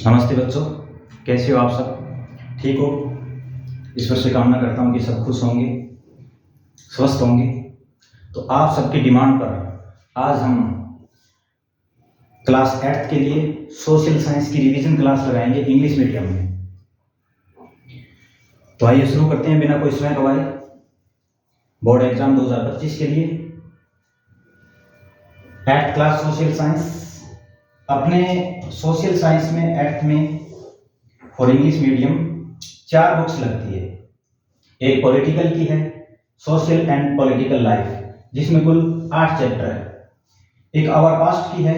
नमस्ते बच्चों, कैसे हो आप सब? ठीक हो? ईश्वर से कामना करता हूँ कि सब खुश होंगे, स्वस्थ होंगे। तो आप सबकी डिमांड पर आज हम क्लास 8th के लिए सोशल साइंस की रिवीजन क्लास लगाएंगे इंग्लिश मीडियम में। तो आइए शुरू करते हैं बिना कोई समय गवाए बोर्ड एग्जाम 2025 के लिए 8th क्लास सोशल साइंस। अपने सोशल साइंस में 8th में और इंग्लिश मीडियम 4 बुक्स लगती है। एक पॉलिटिकल की है, सोशल एंड पॉलिटिकल लाइफ, जिसमें कुल 8 चैप्टर है। एक आवर पास्ट की है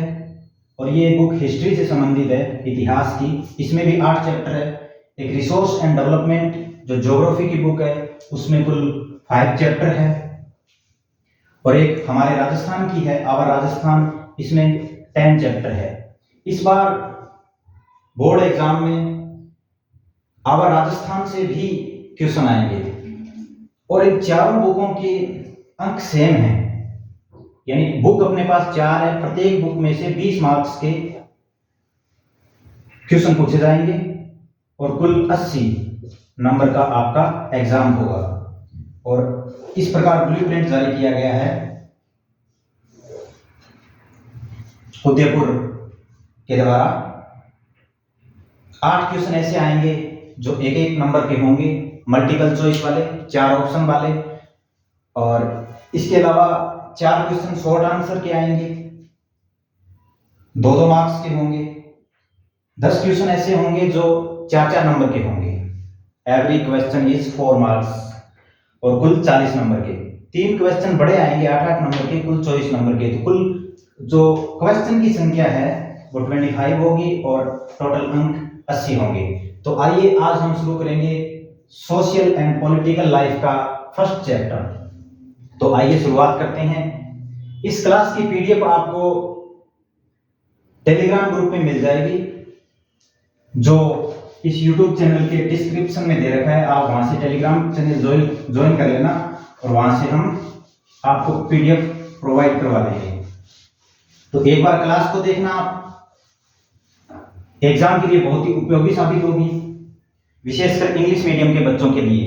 और ये बुक हिस्ट्री से संबंधित है, इतिहास की, इसमें भी 8 चैप्टर है। एक रिसोर्स एंड डेवलपमेंट जो ज्योग्राफी की बुक है, उसमें कुल 5 चैप्टर है। और एक हमारे राजस्थान की है, आवर राजस्थान, इसमें 10 चैप्टर है। इस बार बोर्ड एग्जाम में आवर राजस्थान से भी क्वेश्चन आएंगे और इन चारों बुकों के अंक सेम हैं, यानी बुक अपने पास 4 है, प्रत्येक बुक में से 20 मार्क्स के क्वेश्चन पूछे जाएंगे और कुल 80 नंबर का आपका एग्जाम होगा। और इस प्रकार ब्लूप्रिंट जारी किया गया है उदयपुर के द्वारा। 8 क्वेश्चन ऐसे आएंगे जो एक एक नंबर के होंगे, मल्टीपल चॉइस वाले, 4 ऑप्शन वाले। और इसके अलावा 4 क्वेश्चन शॉर्ट आंसर के आएंगे, 2-2 मार्क्स के होंगे। 10 क्वेश्चन ऐसे होंगे जो 4-4 नंबर के होंगे। एवरी क्वेश्चन इज 4 मार्क्स और कुल 40 नंबर के। 3 क्वेश्चन बड़े आएंगे 8-8 नंबर के, कुल 24 नंबर के। तो कुल जो क्वेश्चन की संख्या है वो 25 होगी और टोटल अंक 80 होंगे। तो आइए आज हम शुरू करेंगे सोशल एंड पॉलिटिकल लाइफ का फर्स्ट चैप्टर। तो आइए शुरुआत करते हैं। इस क्लास की पीडीएफ आपको टेलीग्राम ग्रुप में मिल जाएगी, जो इस यूट्यूब चैनल के डिस्क्रिप्शन में दे रखा है। आप वहां से टेलीग्राम चैनल ज्वाइन कर लेना और वहां से हम आपको पीडीएफ प्रोवाइड करवा देंगे। तो एक बार क्लास को देखना, आप एग्जाम के लिए बहुत ही उपयोगी साबित होगी, विशेषकर इंग्लिश मीडियम के बच्चों के लिए।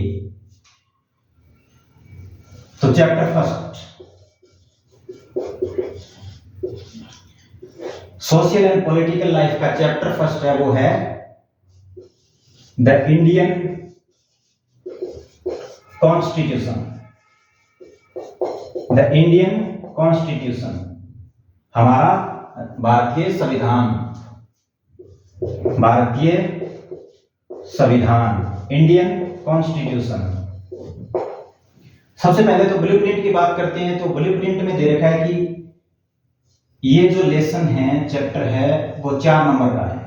तो chapter first, social and political life का चैप्टर फर्स्ट है, वो है the Indian constitution. The Indian constitution, हमारा भारतीय संविधान। भारतीय संविधान, इंडियन कॉन्स्टिट्यूशन। सबसे पहले तो ब्लूप्रिंट की बात करते हैं। तो ब्लूप्रिंट में दे रखा है कि ये जो लेसन है, चैप्टर है, वो 4 नंबर का है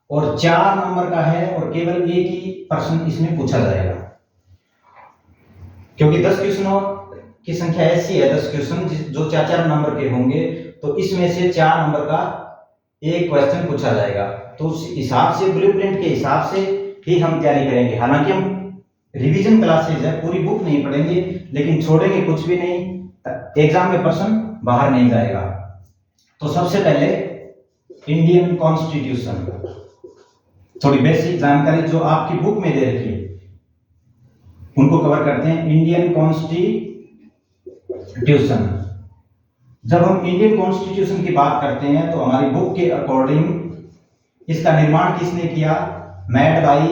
और 4 नंबर का है और केवल एक ही प्रश्न इसमें पूछा जाएगा, क्योंकि 10 क्वेश्चनों की संख्या ऐसी है, 10 क्वेश्चन जो 4-4 नंबर के होंगे। तो इसमें से 4 नंबर का एक क्वेश्चन पूछा जाएगा। तो उस हिसाब से, ब्लूप्रिंट के हिसाब से ही हम तैयारी करेंगे। हालांकि हम रिवीजन क्लासेज है, पूरी बुक नहीं पढ़ेंगे, लेकिन छोड़ेंगे कुछ भी नहीं, एग्जाम में प्रश्न बाहर नहीं जाएगा। तो सबसे पहले इंडियन कॉन्स्टिट्यूशन, थोड़ी बेसिक जानकारी जो आपकी बुक में दे रखी है उनको कवर करते हैं। इंडियन कॉन्स्टिट्यूशन, जब हम इंडियन कॉन्स्टिट्यूशन की बात करते हैं तो हमारी बुक के अकॉर्डिंग इसका निर्माण किसने किया? Made by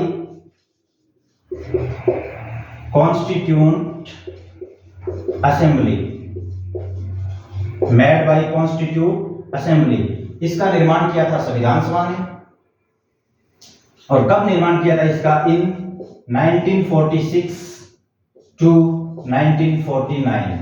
constitute assembly. Made by constitute assembly, इसका निर्माण किया था संविधान सभा ने। और कब निर्माण किया था इसका? इन 1946 टू 1949,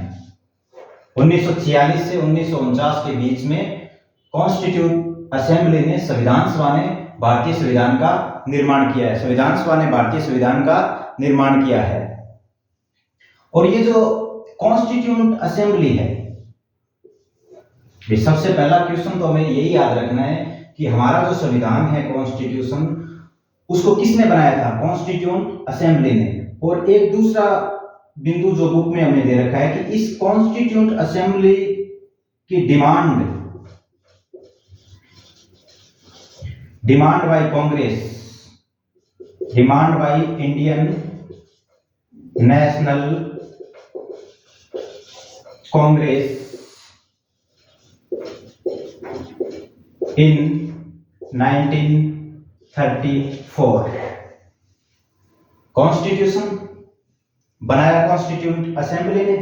1946 से 1949 के बीच में कॉन्स्टिट्यूट असेंबली ने, संविधान सभा ने भारतीय संविधान का निर्माण किया है। संविधान सभा ने भारतीय संविधान का निर्माण किया है। और ये जो कॉन्स्टिट्यूट असेंबली है, ये सबसे पहला क्वेश्चन तो हमें यही याद रखना है कि हमारा जो संविधान है, कॉन्स्टिट्यूशन, उसको किसने बनाया था? कॉन्स्टिट्यूट असेंबली ने। और एक दूसरा बिंदु जो बुक में हमें दे रखा है कि इस कॉन्स्टिट्यूट असेंबली की demand demand by Congress, demand by Indian national Congress in 1934। Constitution बनाया कॉन्स्टिट्यूंट असेंबली ने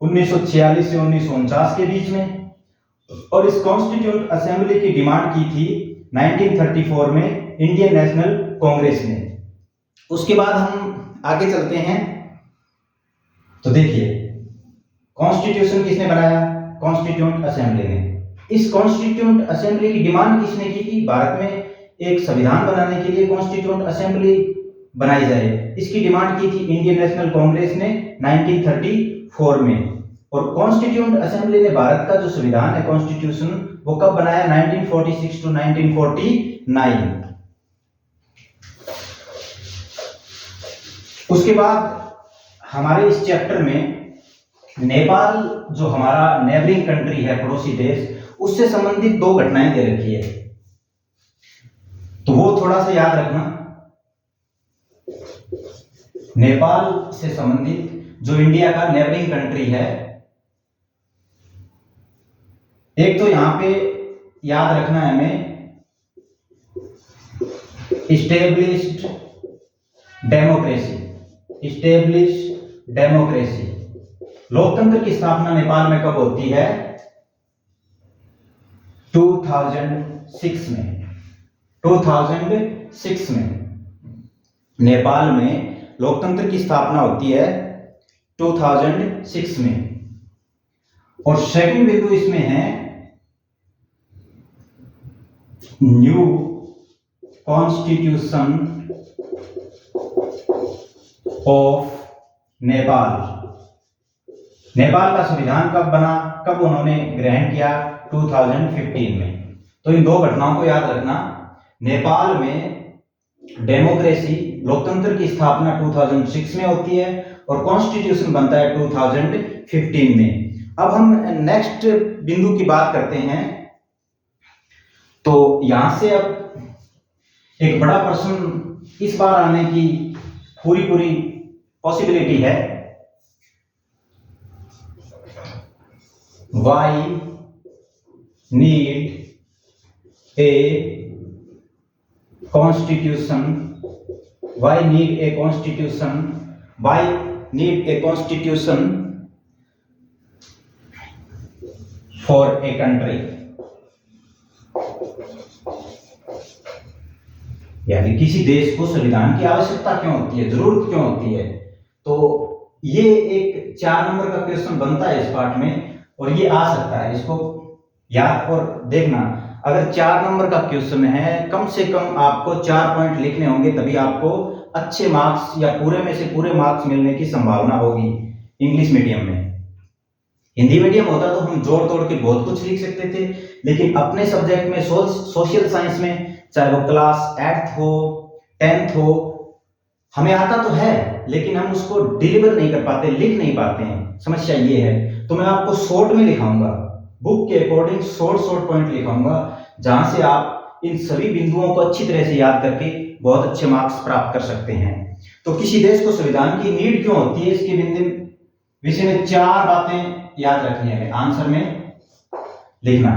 1946 से 1949 के बीच में, और इस कॉन्स्टिट्यूंट असेंबली की डिमांड की थी 1934 में इंडियन नेशनल कांग्रेस ने। उसके बाद हम आगे चलते हैं। तो देखिए, कॉन्स्टिट्यूशन किसने बनाया? कॉन्स्टिट्यूंट असेंबली ने। इस कॉन्स्टिट्यूंट असेंबली की डिमांड किसने की थी? भारत में एक संविधान बनाने के लिए कॉन्स्टिट्यूंट असेंबली बनाई जाए, इसकी डिमांड की थी इंडियन नेशनल कांग्रेस ने 1934 में। और कॉन्स्टिट्यूंट असेंबली ने भारत का जो संविधान है, कॉन्स्टिट्यूशन, वो कब बनाया? 1946 टू 1949। उसके बाद हमारे इस चैप्टर में नेपाल, जो हमारा नेबरिंग कंट्री है, पड़ोसी देश, उससे संबंधित 2 घटनाएं दे रखी है, तो वो थोड़ा सा याद रखना। नेपाल से संबंधित जो इंडिया का नेबरिंग कंट्री है, एक तो यहां पे याद रखना है हमें, इस्टेब्लिश्ड डेमोक्रेसी, इस्टेब्लिश्ड डेमोक्रेसी। लोकतंत्र की स्थापना नेपाल में कब होती है? 2006 में। 2006 में नेपाल में लोकतंत्र की स्थापना होती है 2006 में। और सेकंड बिंदु इसमें है new constitution of Nepal. Nepal का संविधान कब बना, कब उन्होंने ग्रहण किया? 2015 में। तो इन 2 घटनाओं को याद रखना। नेपाल में डेमोक्रेसी, लोकतंत्र की स्थापना 2006 में होती है और कॉन्स्टिट्यूशन बनता है 2015 में। अब हम नेक्स्ट बिंदु की बात करते हैं। तो यहां से अब एक बड़ा प्रश्न इस बार आने की पूरी पॉसिबिलिटी है। Why need a constitution? Why need a constitution? Why need a constitution for a country? यानी किसी देश को संविधान की आवश्यकता क्यों होती है, जरूरत क्यों होती है? तो ये एक 4 नंबर का क्वेश्चन बनता है इस पार्ट में, और ये आ सकता है, इसको याद और देखना। अगर 4 नंबर का क्वेश्चन है, कम से कम आपको 4 पॉइंट लिखने होंगे, तभी आपको अच्छे मार्क्स या पूरे में से पूरे मार्क्स मिलने की संभावना होगी इंग्लिश मीडियम में। हिंदी मीडियम होता तो हम जोड़ तोड़ के बहुत कुछ लिख सकते थे, लेकिन अपने सब्जेक्ट में सोशल साइंस में, चाहे वो क्लास 8th हो 10th हो, हमें आता तो है लेकिन हम उसको डिलीवर नहीं कर पाते, लिख नहीं पाते हैं। समस्या ये है। तो मैं आपको शॉर्ट में लिखाऊंगा, बुक के अकॉर्डिंग शॉर्ट पॉइंट लिखाऊंगा, जहां से आप इन सभी बिंदुओं को अच्छी तरह से याद करके बहुत अच्छे मार्क्स प्राप्त कर सकते हैं। तो किसी देश को संविधान की नीड क्यों होती है, इसके विषय में 4 बातें याद रखनी है, आंसर में लिखना।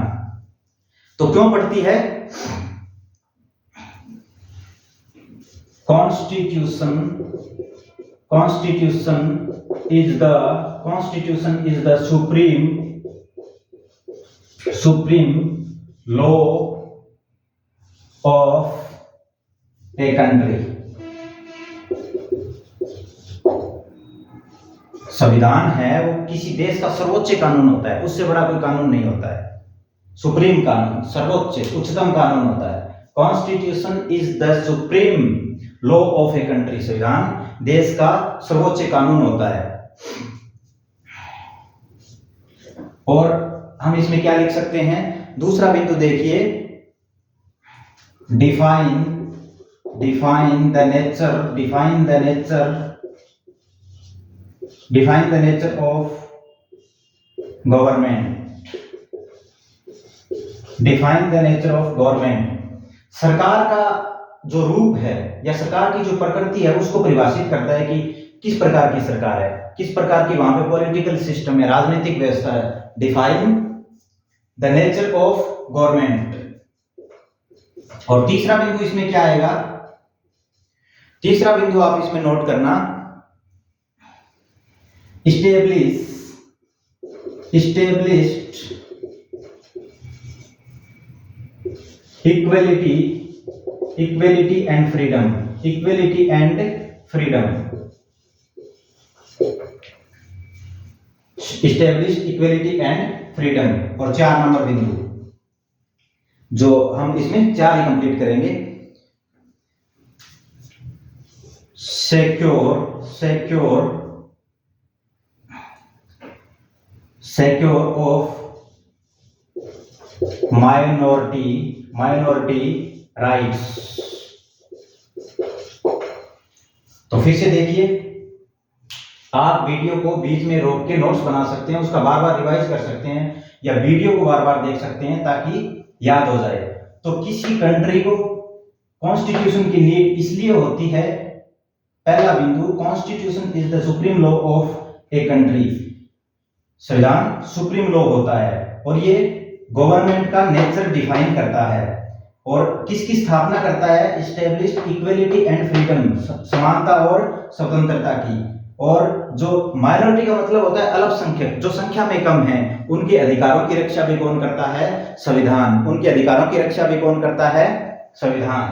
तो क्यों पड़ती है? Constitution is the supreme law of a country. संविधान है वो किसी देश का सर्वोच्च कानून होता है, उससे बड़ा कोई कानून नहीं होता है। सुप्रीम कानून, सर्वोच्च, उच्चतम कानून होता है। Constitution is the supreme law of a country. संविधान देश का सर्वोच्च कानून होता है। और हम इसमें क्या लिख सकते हैं? दूसरा बिंदु देखिए, define the nature of government. Define the nature of government. सरकार का जो रूप है या सरकार की जो प्रकृति है उसको परिभाषित करता है कि किस प्रकार की सरकार है, किस प्रकार की वहां पे पॉलिटिकल सिस्टम है, राजनीतिक व्यवस्था है। Define the nature of government. और तीसरा बिंदु इसमें क्या आएगा, तीसरा बिंदु आप इसमें नोट करना, established equality and freedom, equality and freedom, established equality and freedom। और 4 नंबर बिंदु जो हम इसमें 4 ही कंप्लीट करेंगे, secure of minority राइट्स। तो फिर से देखिए, आप वीडियो को बीच में रोक के नोट्स बना सकते हैं, उसका बार बार रिवाइज कर सकते हैं या वीडियो को बार बार देख सकते हैं ताकि याद हो जाए। तो किसी कंट्री को कॉन्स्टिट्यूशन की नीड इसलिए होती है, पहला बिंदु, constitution is the supreme law of a country. संविधान सुप्रीम लॉ होता है और ये गवर्नमेंट का नेचर डिफाइन करता है और किसकी स्थापना करता है, एस्टेब्लिश्ड इक्वलिटी एंड फ्रीडम, समानता और स्वतंत्रता की। और जो माइनॉरिटी का मतलब होता है अल्पसंख्यक, जो संख्या में कम है, उनके अधिकारों की रक्षा भी कौन करता है, संविधान। उनके अधिकारों की रक्षा भी कौन करता है, संविधान।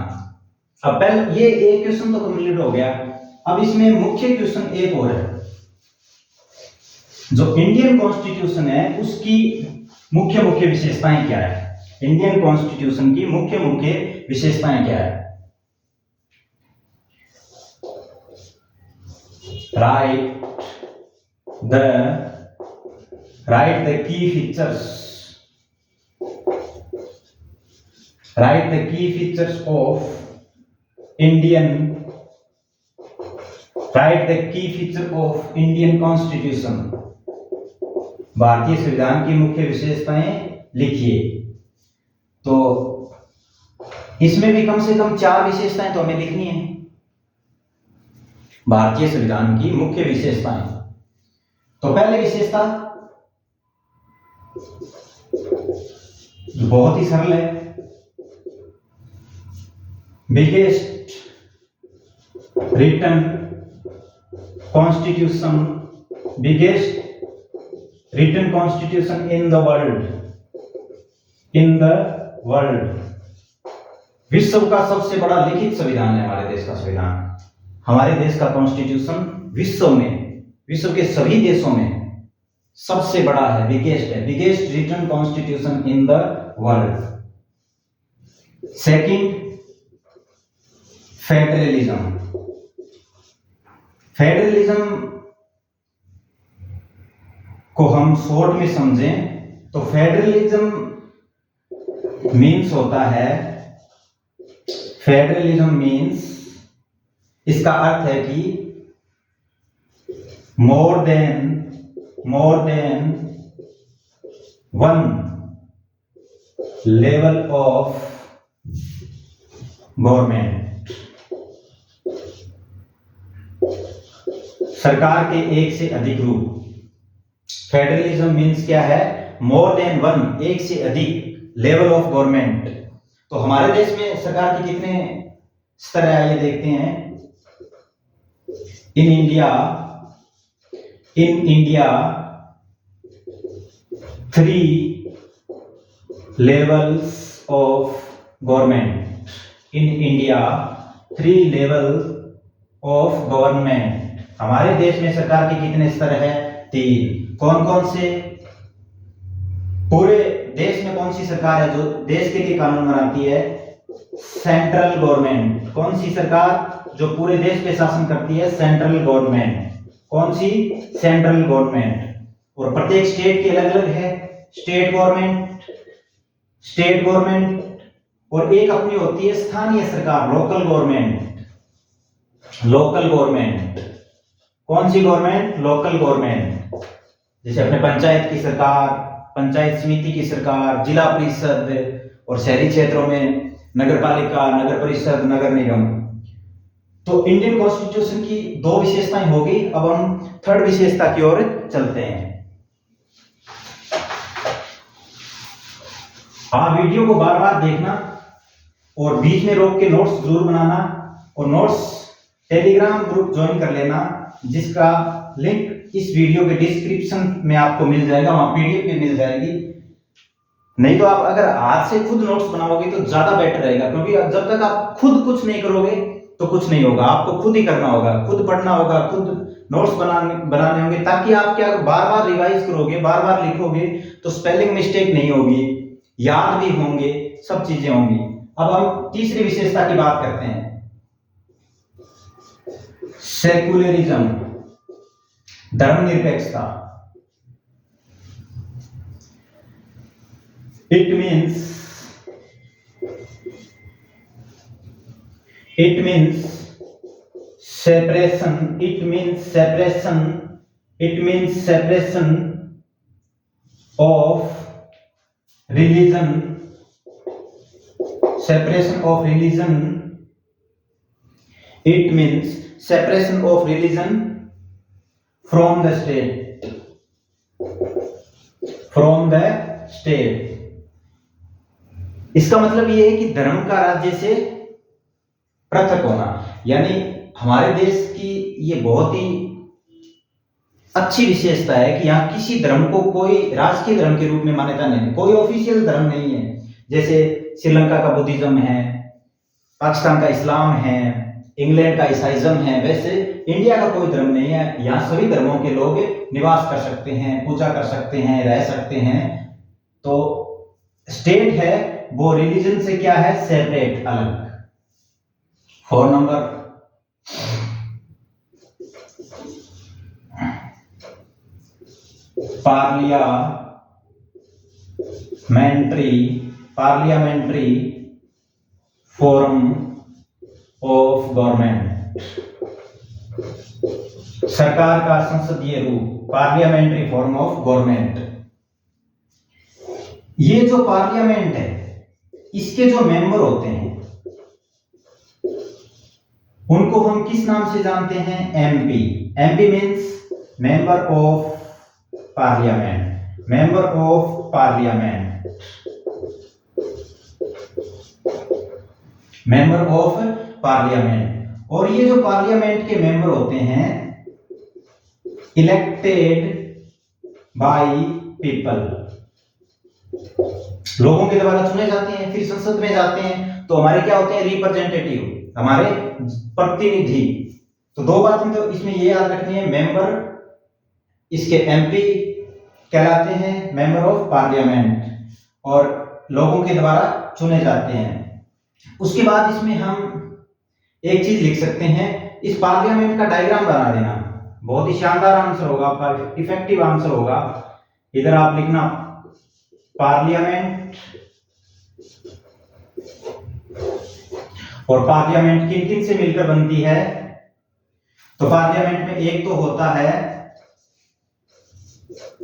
अब पहले ये एक क्वेश्चन तो कंप्लीट हो गया। अब इसमें मुख्य क्वेश्चन एक और है, जो इंडियन कॉन्स्टिट्यूशन है उसकी मुख्य विशेषताएं क्या है, इंडियन कॉन्स्टिट्यूशन की मुख्य विशेषताएं क्या है। Right the key features of Indian constitution. भारतीय संविधान की मुख्य विशेषताएं लिखिए। तो इसमें भी कम से कम 4 विशेषताएं तो हमें लिखनी है, भारतीय संविधान की मुख्य विशेषताएं। तो पहले विशेषता बहुत ही सरल है, biggest written constitution in the world. विश्व का सबसे बड़ा लिखित संविधान है हमारे देश का संविधान। हमारे देश का कॉन्स्टिट्यूशन विश्व के सभी देशों में सबसे बड़ा है, biggest written constitution in the world. Second, federalism को हम शॉर्ट में समझें तो फेडरलिज्म मीन्स होता है, इसका अर्थ है कि more than one level of government. सरकार के एक से अधिक रूप। फेडरलिज्म मीन्स क्या है, मोर देन वन, एक से अधिक लेवल ऑफ गवर्नमेंट। तो हमारे देश में सरकार के कितने स्तर है आइए देखते हैं। In India 3 levels of government। In India 3 levels of government। हमारे देश में सरकार के कितने स्तर है, 3। कौन कौन से, पूरे देश में कौन सी सरकार है जो देश के लिए कानून बनाती है, सेंट्रल गवर्नमेंट। कौन सी सरकार जो पूरे देश पे शासन करती है, सेंट्रल गवर्नमेंट। कौन सी, सेंट्रल गवर्नमेंट। और प्रत्येक स्टेट की अलग अलग है, स्टेट गवर्नमेंट। और एक अपनी होती है स्थानीय सरकार, लोकल गवर्नमेंट। कौन सी गवर्नमेंट, लोकल गवर्नमेंट। जैसे अपने पंचायत की सरकार, पंचायत समिति की सरकार, जिला परिषद और शहरी क्षेत्रों में नगर पालिका, नगर परिषद, नगर निगम। तो इंडियन कॉन्स्टिट्यूशन की दो विशेषताएं होगी। अब हम थर्ड विशेषता की ओर चलते हैं। आप वीडियो को बार बार देखना और बीच में रोक के नोट्स जरूर बनाना, और नोट्स टेलीग्राम ग्रुप ज्वाइन कर लेना, जिसका लिंक इस वीडियो के डिस्क्रिप्शन में आपको मिल जाएगा, वहां पीडीएफ में मिल जाएगी। नहीं तो आप अगर हाथ से खुद नोट्स बनाओगे तो ज्यादा बेटर रहेगा, क्योंकि जब तक आप खुद कुछ नहीं करोगे तो कुछ नहीं होगा। आपको खुद ही करना होगा, खुद पढ़ना होगा, खुद नोट्स बनाने होंगे, ताकि आप क्या बार बार रिवाइज करोगे, बार बार लिखोगे तो स्पेलिंग मिस्टेक नहीं होगी, याद भी होंगे, सब चीजें होंगी। अब हम तीसरी विशेषता की बात करते हैं, सेकुलरिज्म, धर्मनिरपेक्षता। It means separation. It means separation of religion. Separation of religion. It means separation of religion from the state. From the state. इसका मतलब ये है कि धर्म का राज्य से पृथक होना। यानी हमारे देश की ये बहुत ही अच्छी विशेषता है कि यहाँ किसी धर्म को कोई राष्ट्रीय धर्म के रूप में मान्यता नहीं, कोई ऑफिशियल धर्म नहीं है। जैसे श्रीलंका का बुद्धिज्म है, पाकिस्तान का इस्लाम है, इंग्लैंड का ईसाइज्म है, वैसे इंडिया का कोई धर्म नहीं है। यहाँ सभी धर्मों के लोग निवास कर सकते हैं, पूजा कर सकते हैं, रह सकते हैं। तो स्टेट है वो रिलीजन से क्या है, सेपरेट, अलग। 4 number, parliamentary form of government, सरकार का संसदीय रूप, पार्लियामेंट्री फॉर्म ऑफ गवर्नमेंट। ये जो पार्लियामेंट है, इसके जो मेंबर होते हैं उनको हम किस नाम से जानते हैं, MP. MP means member of parliament, member of parliament, member of parliament. और ये जो पार्लियामेंट के मेंबर होते हैं, इलेक्टेड बाय पीपल, लोगों के द्वारा चुने जाते हैं, फिर संसद में जाते हैं। तो हमारे क्या होते हैं, रिप्रेजेंटेटिव, हमारे प्रतिनिधि। तो दो बातें तो इसमें ये याद रखनी है, मेंबर इसके एमपी कहलाते हैं, मेंबर ऑफ पार्लियामेंट, और लोगों के द्वारा चुने जाते हैं। उसके बाद इसमें हम एक चीज लिख सकते हैं, इस पार्लियामेंट का डायग्राम बना देना, बहुत ही शानदार आंसर होगा आपका, इफेक्टिव आंसर होगा। इधर आप लिखना पार्लियामेंट, और पार्लियामेंट किन किन से मिलकर बनती है। तो पार्लियामेंट में एक तो होता है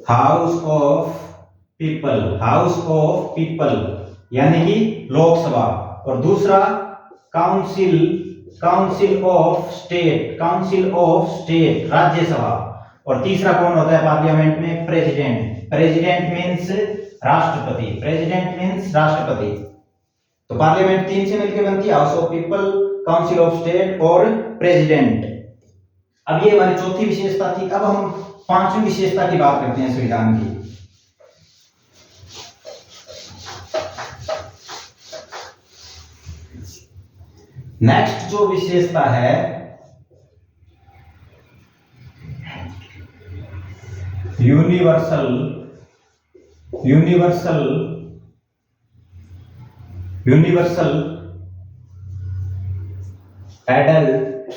house of people, house of people यानी कि लोकसभा, और दूसरा council, council of state, council of state, Rajya Sabha, और तीसरा कौन होता है पार्लियामेंट में, प्रेसिडेंट। प्रेसिडेंट मींस राष्ट्रपति, प्रेसिडेंट मींस राष्ट्रपति। तो पार्लियामेंट 3 से मिलकर बनती है, house of people, council of state और प्रेसिडेंट। अब ये हमारी चौथी विशेषता थी। अब हम पांचवी विशेषता की बात करते हैं संविधान की। नेक्स्ट जो विशेषता है, universal, universal, universal adult,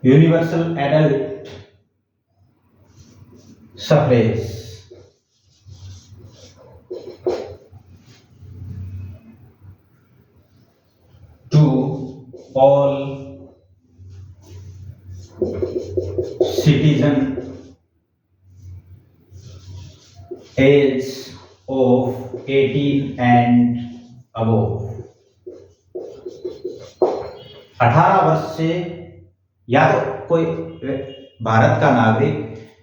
universal adult suffrage. To all citizen age of 18 and above। 18 वर्ष से या तो कोई भारत का नागरिक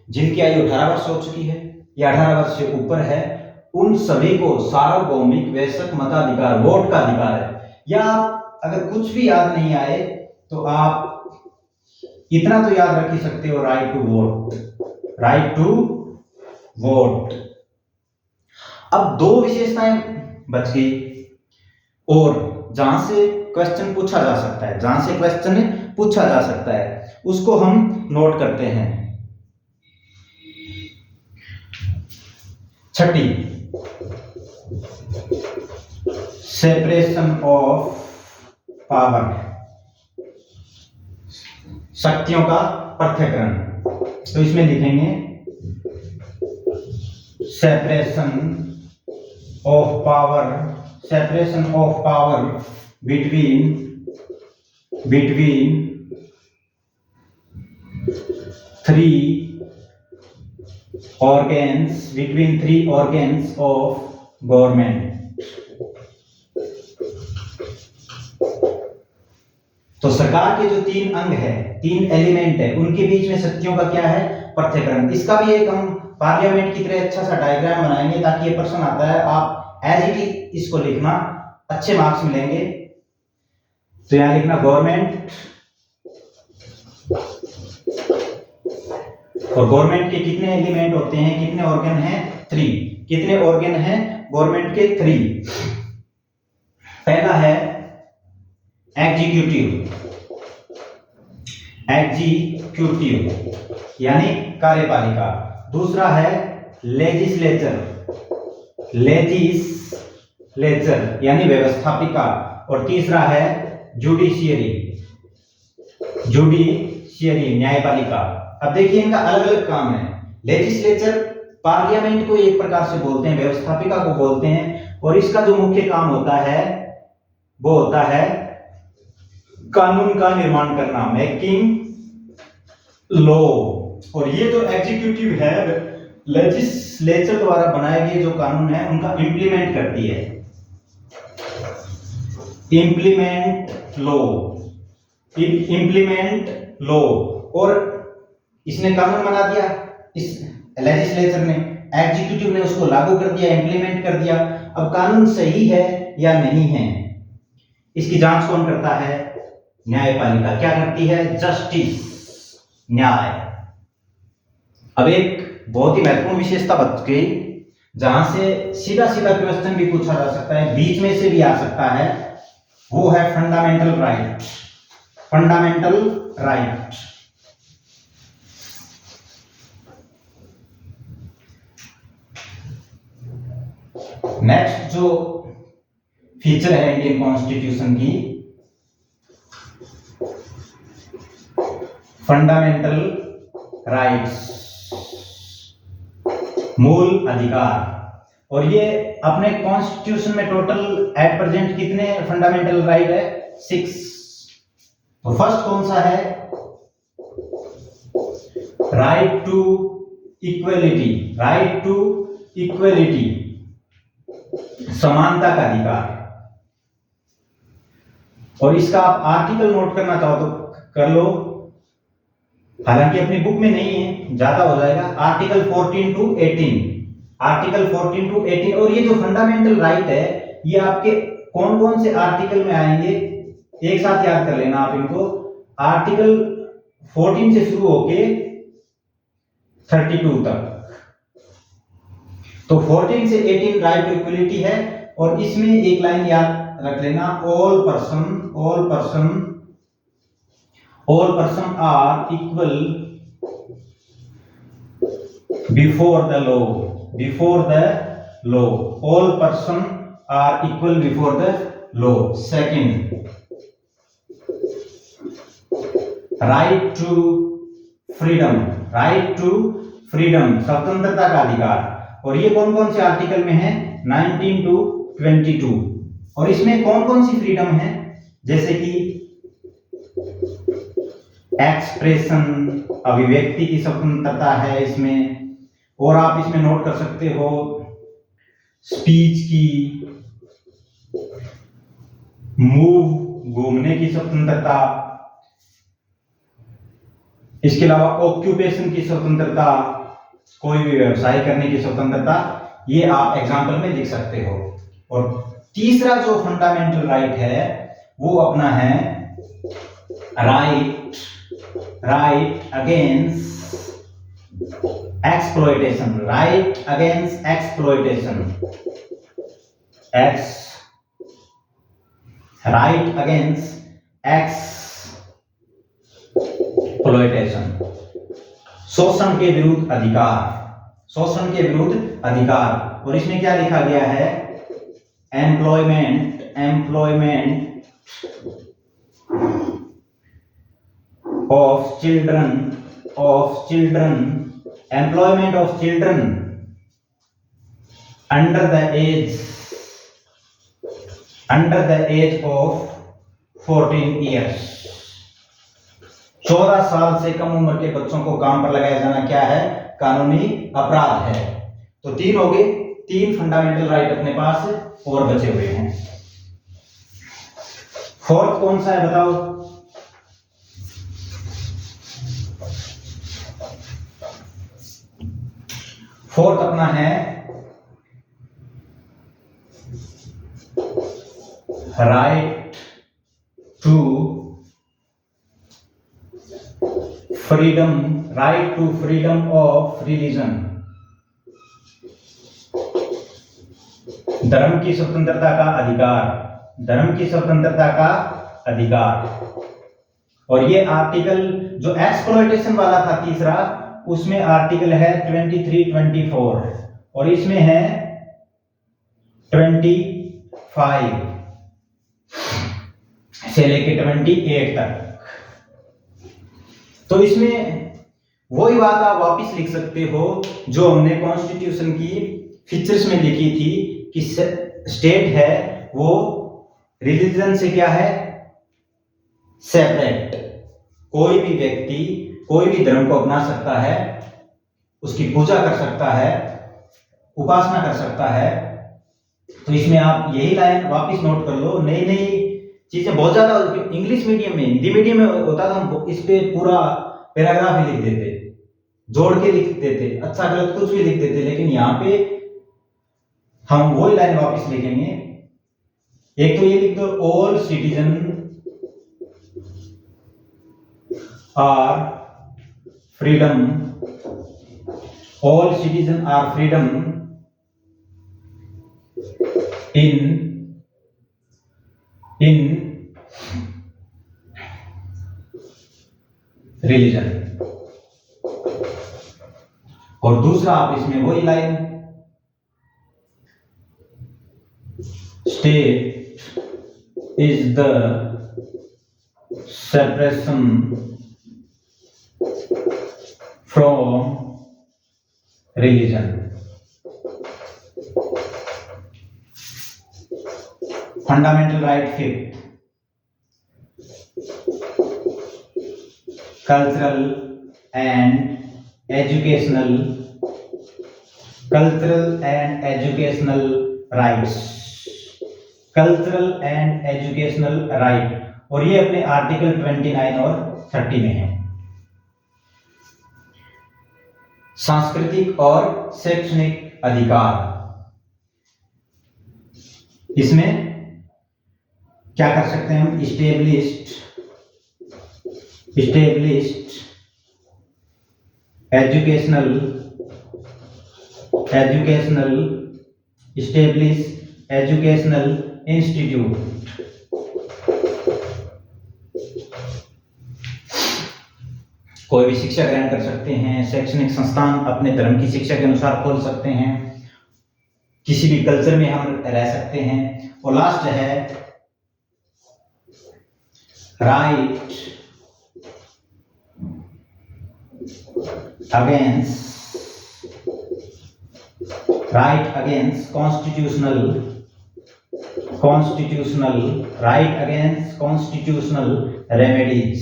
जिनकी आयु 18 वर्ष हो चुकी है या 18 वर्ष से ऊपर है, उन सभी को सार्वभौमिक वयस्क मताधिकार, वोट का अधिकार है। या आप अगर कुछ भी याद नहीं आए तो आप इतना तो याद रख ही सकते हो, right to vote, right to vote. अब दो विशेषताएं बच गई और जहां से क्वेश्चन पूछा जा सकता है, जहां से क्वेश्चन पूछा जा सकता है उसको हम नोट करते हैं। छठी, सेपरेशन ऑफ पावर, शक्तियों का पृथक्करण। तो इसमें लिखेंगे separation of power, separation of power between three organs of government। तो सरकार के जो तीन अंग है, तीन एलिमेंट है, उनके बीच में शक्तियों का क्या है, पृथक्करण। इसका भी एक हम पार्लियामेंट की तरह अच्छा सा डायग्राम बनाएंगे ताकि ये प्रश्न आता है आप एज इट इज इसको लिखना, अच्छे मार्क्स मिलेंगे। तो यहां लिखना गवर्नमेंट, और गवर्नमेंट के कितने एलिमेंट होते हैं, कितने ऑर्गन हैं, 3। कितने ऑर्गन हैं गवर्नमेंट के, 3। पहला है एग्जीक्यूटिव यानी कार्यपालिका। दूसरा है लेजिस्लेचर यानी व्यवस्थापिका। और तीसरा है जुडिशियरी न्यायपालिका। अब देखिए इनका अलग अलग काम है। लेजिस्लेचर पार्लियामेंट को एक प्रकार से बोलते हैं, व्यवस्थापिका को बोलते हैं, और इसका जो मुख्य काम होता है वो होता है कानून का निर्माण करना, मेकिंग लॉ। और ये जो एग्जीक्यूटिव है लेजिस्लेचर द्वारा बनाए गए जो कानून है उनका इंप्लीमेंट करती है, इंप्लीमेंट लॉ। और इसने कानून बना दिया, इस लेजिस्लेचर ने, एग्जीक्यूटिव ने उसको लागू कर दिया, इंप्लीमेंट कर दिया। अब कानून सही है या नहीं है, इसकी जांच कौन करता है, न्यायपालिका। क्या करती है, जस्टिस, न्याय। अब एक बहुत ही महत्वपूर्ण विशेषता बच गई जहां से सीधा सीधा क्वेश्चन भी पूछा जा सकता है, बीच में से भी आ सकता है, वो है फंडामेंटल राइट। नेक्स्ट जो फीचर है इंडियन कॉन्स्टिट्यूशन की, फंडामेंटल राइट्स, मूल अधिकार। और ये अपने कॉन्स्टिट्यूशन में टोटल एट प्रेजेंट कितने फंडामेंटल राइट है, 6। तो फर्स्ट कौन सा है, राइट टू इक्वेलिटी, समानता का अधिकार। और इसका आप आर्टिकल नोट करना चाहो तो कर लो, हालांकि अपनी बुक में नहीं है, ज्यादा हो जाएगा। Article 14 to 18। और ये जो फंडामेंटल राइट है ये आपके कौन कौन से आर्टिकल में आएंगे, एक साथ याद कर लेना आप इनको। आर्टिकल 14 से शुरू होके 32 तक। तो 14 से 18 राइट टू इक्वलिटी है, और इसमें एक लाइन याद रख लेना, all person are equal before the law. All person are equal before the law. Second, right to freedom, स्वतंत्रता का अधिकार। और ये कौन कौन से आर्टिकल में है, 19 to 22। और इसमें कौन कौन सी फ्रीडम है, जैसे कि एक्सप्रेशन, अभिव्यक्ति की स्वतंत्रता है इसमें। और आप इसमें नोट कर सकते हो स्पीच की, मूव घूमने की स्वतंत्रता, इसके अलावा ऑक्यूपेशन की स्वतंत्रता, कोई भी व्यवसाय करने की स्वतंत्रता, ये आप एग्जाम्पल में लिख सकते हो। और तीसरा जो फंडामेंटल राइट है वो अपना है right against exploitation, right against exploitation, right against exploitation, शोषण के विरुद्ध अधिकार, शोषण के विरुद्ध अधिकार। और इसमें क्या लिखा गया है, employment of children, employment of children under the age of 14 years, 14 साल से कम उम्र के बच्चों को काम पर लगाया जाना क्या है, कानूनी अपराध है। तो तीन हो गए, तीन फंडामेंटल राइट अपने पास और बचे हुए हैं। फोर्थ कौन सा है बताओ? फोर्थ अपना है right to freedom of religion, धर्म की स्वतंत्रता का अधिकार, धर्म की स्वतंत्रता का अधिकार। और ये आर्टिकल जो एक्सप्लॉयटेशन वाला था तीसरा, उसमें आर्टिकल है 23-24 और इसमें है 25 से लेके 28 तक। तो इसमें वही बात आप वापस लिख सकते हो जो हमने कॉन्स्टिट्यूशन की फीचर्स में लिखी थी कि स्टेट है वो रिलीजन से क्या है, सेपरेट। कोई भी व्यक्ति कोई भी धर्म को अपना सकता है, उसकी पूजा कर सकता है, उपासना कर सकता है। तो इसमें आप यही लाइन वापस नोट कर लो। नई नई चीजें बहुत ज्यादा इंग्लिश मीडियम में, हिंदी मीडियम में होता था, हम इस पे पूरा पैराग्राफ ही लिख देते, जोड़ के लिख देते, अच्छा गलत कुछ भी लिख देते। लेकिन यहाँ पे हम वही लाइन वापस लिखेंगे। एक तो ये लिख दो, all citizen are freedom, all citizens are freedom in religion। और दूसरा आप इसमें वही line, state is the separation from religion। Fundamental right fifth, cultural and educational rights, cultural and educational right. और ये अपने आर्टिकल 29 और 30 में है। सांस्कृतिक और शैक्षणिक अधिकार, इसमें क्या कर सकते हैं हम, इस्टेब्लिश्ड एजुकेशनल इंस्टीट्यूट, कोई भी शिक्षा ग्रहण कर सकते हैं, शैक्षणिक संस्थान अपने धर्म की शिक्षा के अनुसार खोल सकते हैं, किसी भी कल्चर में हम रह सकते हैं। और लास्ट है राइट अगेंस्ट कॉन्स्टिट्यूशनल रेमेडीज।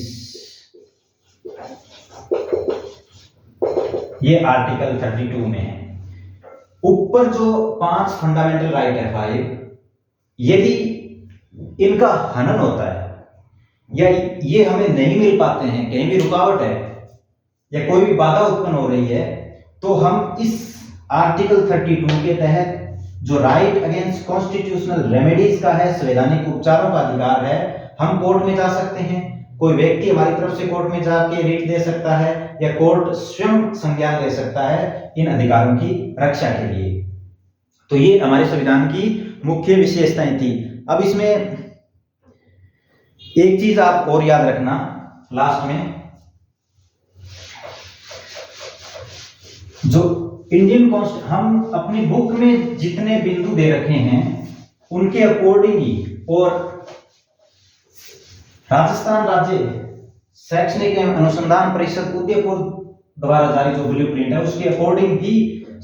ये आर्टिकल 32 में है। ऊपर जो 5 फंडामेंटल राइट है 5, यदि इनका हनन होता है, या ये हमें नहीं मिल पाते हैं, कहीं भी रुकावट है या कोई भी बाधा उत्पन्न हो रही है, तो हम इस आर्टिकल 32 के तहत जो राइट अगेंस्ट कॉन्स्टिट्यूशनल रेमेडीज का है, संवैधानिक उपचारों का अधिकार है, हम कोर्ट में जा सकते हैं। कोई व्यक्ति हमारी तरफ से कोर्ट में जाके रिट दे सकता है या कोर्ट स्वयं संज्ञान ले सकता है इन अधिकारों की रक्षा के लिए। तो ये हमारे संविधान की मुख्य विशेषताएं थी। अब इसमें एक चीज आप और याद रखना लास्ट में, जो इंडियन कॉन्स्टिट्यूशन हम अपनी बुक में जितने बिंदु दे रखे हैं उनके अकॉर्डिंग ही, और राजस्थान राज्य शैक्षणिक एवं अनुसंधान परिषद उदयपुर द्वारा जारी जो ब्लूप्रिंट है उसके अकॉर्डिंग ही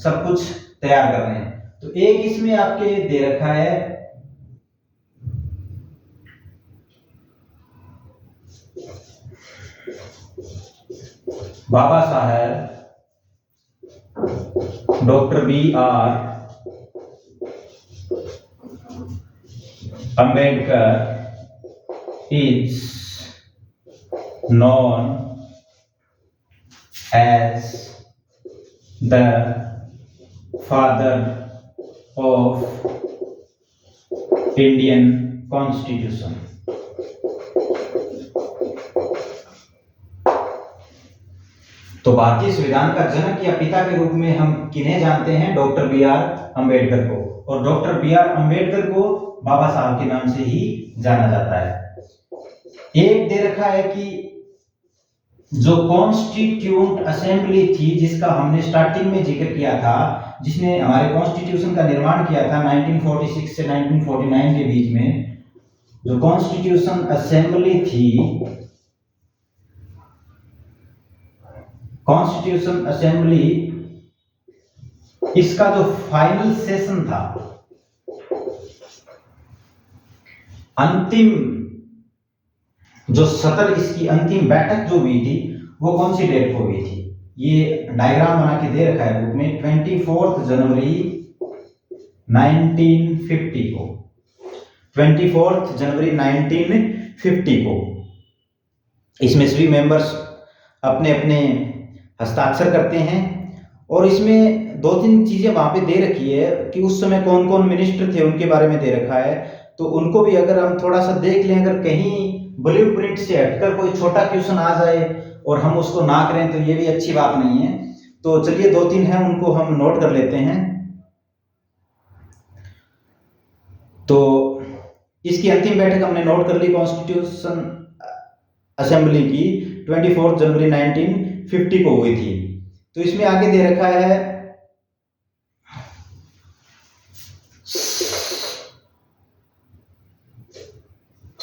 सब कुछ तैयार कर रहे हैं। तो एक इसमें आपके दे रखा है Baba Saheb doctor B.R. Ambedkar is known as the father of Indian Constitution. तो भारतीय संविधान का जनक या पिता के रूप में हम किन्हें जानते हैं? Doctor B.R. अम्बेडकर को, और डॉक्टर B.R. अम्बेडकर को बाबा साहब के नाम से ही जाना जाता है। एक दे रखा है कि जो कॉन्स्टिट्यूंट असेंबली थी जिसका हमने स्टार्टिंग में जिक्र किया था, जिसने हमारे कॉन्स्टिट्यूशन का निर्माण किया था 1946 से 1949 के बीच में, जो कॉन्स्टिट्यूशन असेंबली थी, कॉन्स्टिट्यूशन असेंबली इसका जो फाइनल सेशन था, अंतिम जो सत्र, इसकी अंतिम बैठक जो हुई थी वो कौन सी डेट को हुई थी? ये डायग्राम बना के दे रखा है बुक में, 24 जनवरी 1950 को, 24 जनवरी 1950 को। इसमें सभी मेंबर्स अपने अपने हस्ताक्षर करते हैं, और इसमें दो तीन चीजें वहां पे दे रखी है कि उस समय कौन कौन मिनिस्टर थे उनके बारे में दे रखा है, तो उनको भी अगर हम थोड़ा सा देख लें, अगर कहीं ब्लूप्रिंट से हटकर कोई छोटा क्वेश्चन आ जाए और हम उसको ना करें तो ये भी अच्छी बात नहीं है। तो चलिए दो तीन हैं उनको हम नोट कर लेते हैं। तो इसकी अंतिम बैठक हमने नोट कर ली कॉन्स्टिट्यूशन असेंबली की 24 जनवरी 1950 को हुई थी। तो इसमें आगे दे रखा है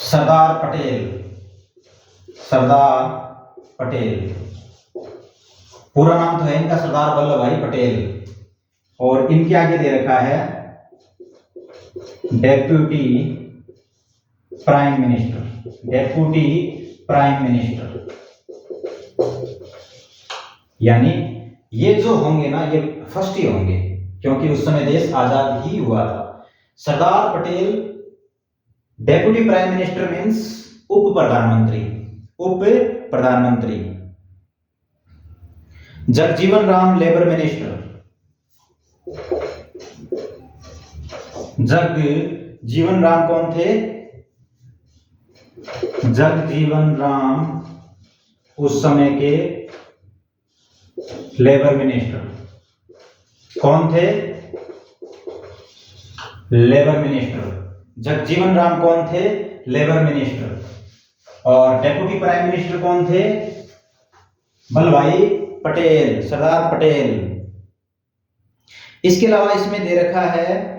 सरदार पटेल, सरदार पटेल, पूरा नाम तो है इनका सरदार वल्लभ भाई पटेल, और इनके आगे दे रखा है deputy prime minister, deputy prime minister. यानी ये जो होंगे ना, ये फर्स्ट ही होंगे क्योंकि उस समय देश आजाद ही हुआ था। Sardar Patel deputy prime minister means उप प्रधानमंत्री, उप प्रधानमंत्री। जगजीवन राम लेबर मिनिस्टर, जगजीवन राम कौन थे? जगजीवन राम उस समय के लेबर मिनिस्टर कौन थे? Labour minister. जगजीवन राम कौन थे? Labour minister. और डेप्यूटी प्राइम मिनिस्टर कौन थे? वल्लभ भाई पटेल, सरदार पटेल। इसके अलावा इसमें दे रखा है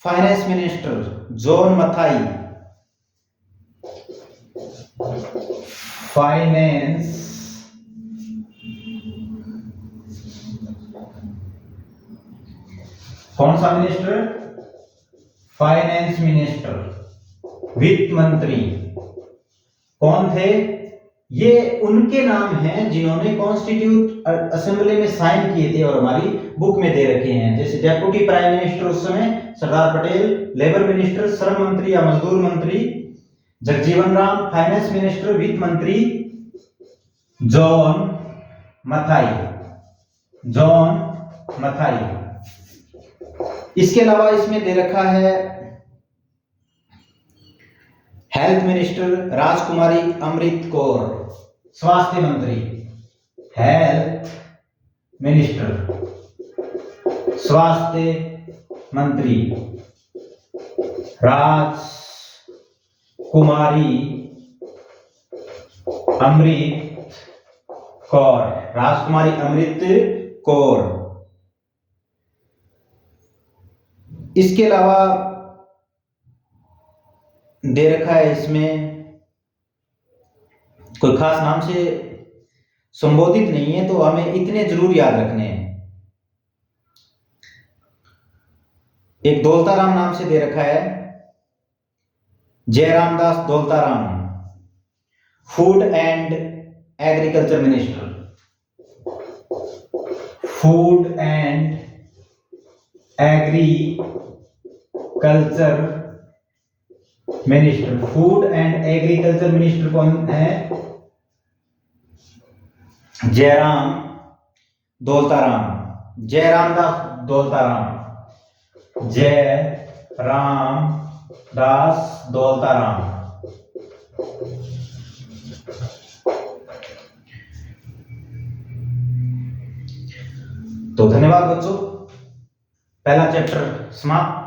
finance minister John Mathai, finance कौन सा मिनिस्टर? फाइनेंस मिनिस्टर, वित्त मंत्री। कौन थे? ये उनके नाम हैं जिन्होंने कॉन्स्टिट्यूट असेंबली में साइन किए थे और हमारी बुक में दे रखे हैं। जैसे डेप्यूटी प्राइम मिनिस्टर उस समय सरदार पटेल, लेबर मिनिस्टर श्रम मंत्री या मजदूर मंत्री जगजीवन राम फाइनेंस मिनिस्टर, वित्त मंत्री जॉन मथाई, जॉन मथाई। इसके अलावा इसमें दे रखा है हेल्थ मिनिस्टर राजकुमारी अमृत कौर, स्वास्थ्य मंत्री, हेल्थ मिनिस्टर, स्वास्थ्य मंत्री राजकुमारी अमृत कौर, राजकुमारी अमृत कौर। इसके अलावा दे रखा है इसमें कोई खास नाम से संबोधित नहीं है, तो हमें इतने जरूर याद रखने हैं। एक दौलताराम नाम से दे रखा है Jairam Das Daulatram, food and agriculture minister, food and agriculture minister. Food and agriculture minister कौन है? जयराम दौलताराम, जयराम दास दौलताराम, जयराम दास दौलताराम। तो धन्यवाद बच्चों, पहला चैप्टर समाप्त।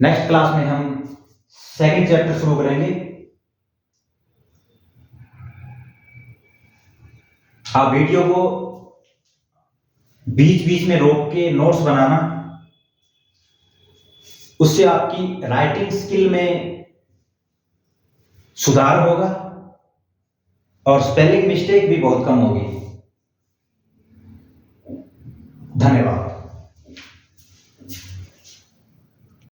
नेक्स्ट क्लास में हम सेकंड चैप्टर शुरू करेंगे। आप वीडियो को बीच बीच में रोक के नोट्स बनाना, उससे आपकी राइटिंग स्किल में सुधार होगा और स्पेलिंग मिस्टेक भी बहुत कम होगी। धन्यवाद।